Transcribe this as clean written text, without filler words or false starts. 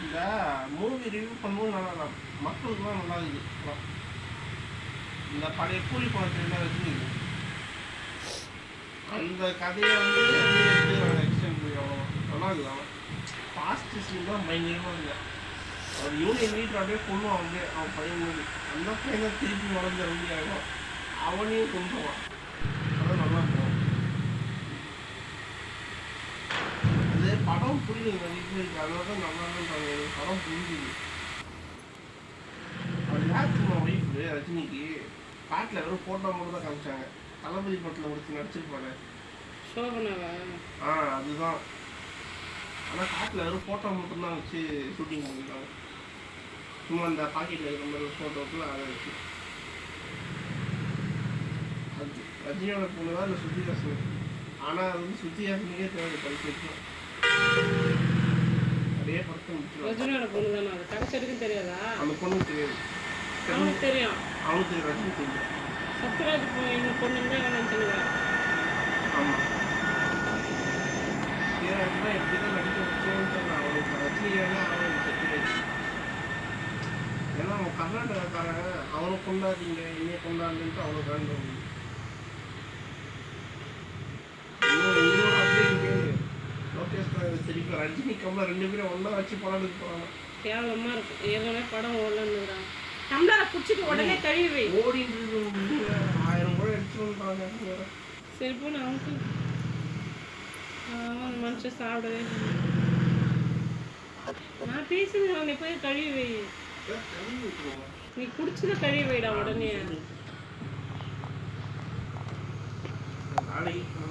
இந்த movie review பண்ணும்போது நல்லா மக்களுக்குலாம் நல்லா இருக்குது. இந்த பழைய கூலி படத்துல வச்சு அந்த கதையை வந்து எக்ஸ்டெண்ட் பண்ணி அவ்வளோ நல்லா இருக்குது. அவன் பாஸ்ட் சீன் தான் பயங்கரமாக இல்லை. அவர் யூனியன் வீட்டில் அப்படியே கொள்ளுவான். அப்படியே அவன் பையன் அந்த பையன் தான் திருப்பி வளர்ந்து ரெடியாகும். அவனையும் கொண்டுவான். அதான் நல்லா இருக்கும். அது படம் புரியுதுங்க வீட்டுக்கு. அதனால தான் நல்லா தான் படம் புரிஞ்சுது. அவர் யாருக்குமா ஒய்ஃபு ரஜினிக்கு காட்டில் வெறும் ஃபோட்டோ மட்டும் தான் காமிச்சாங்க. தளபதி படத்தில் முடிச்சு நடிச்சிருப்பாரு சோபனாவா? அதுதான். ஆனால் காட்டில் வெறும் ஃபோட்டோ மட்டும்தான் வச்சு ஷூட்டிங் பண்ணியிருக்காங்க. சும்மா அந்த பாக்கெட்டில் இருக்கிற மாதிரி ஃபோட்டோக்குள்ள அதை வச்சு. அது ரஜினியோட பொண்ணு தான் இந்த ஸ்ருதிஹாசன். ஆனால் அது வந்து ஸ்ருதிஹாசனுக்கே தேவை படிச்சிருக்கோம். நிறைய படத்தை முடிச்சிருக்கோம். ரஜினியோட பொண்ணு தானே? அது கடைச்செடுக்கும் தெரியாதா? அந்த பொண்ணுக்கு தெரியாது. அவனுக்கு தெரியும். அவனுக்கு தெரியும். ரஜினி தெரியும். சத்யராஜ் எங்கள் பொண்ணுங்க நான் சொல்லுவேன். ஆமாம். எப்படி தான் நடிக்க வச்சோன்னு சொன்னால் அவனுக்கு ரஜினியானா அவனுக்கு சத்யராஜ். ஏன்னா அவன் கர்நாடகாக்காரன். அவனை கொண்டாடிங்க என்னைய கொண்டாடுன்ட்டு அவனுக்கு வேண்டும். இன்னொரு அப்படியே லோகேஷ் திருப்பி ரஜினி கமலா 2 பேரும் ஒன்றா வச்சு படம் எடுக்க போகிறாங்க. கேவலமாக இருக்கும். ஏற்கனவே படம் ஓடலன்னுறாங்க. டம்ளரை குடிச்சிட்டு உடனே கழுவி ஓடிட்டு 1000 கூட எடுத்துருன்றாங்க. சரி போன அவனுக்கு மனுஷன் சாப்பிடவே. நான் பேசுறது நீ போய் கழுவி வை. நீ குடிச்சத கழுவி வைடா உடனே. நாளைக்கு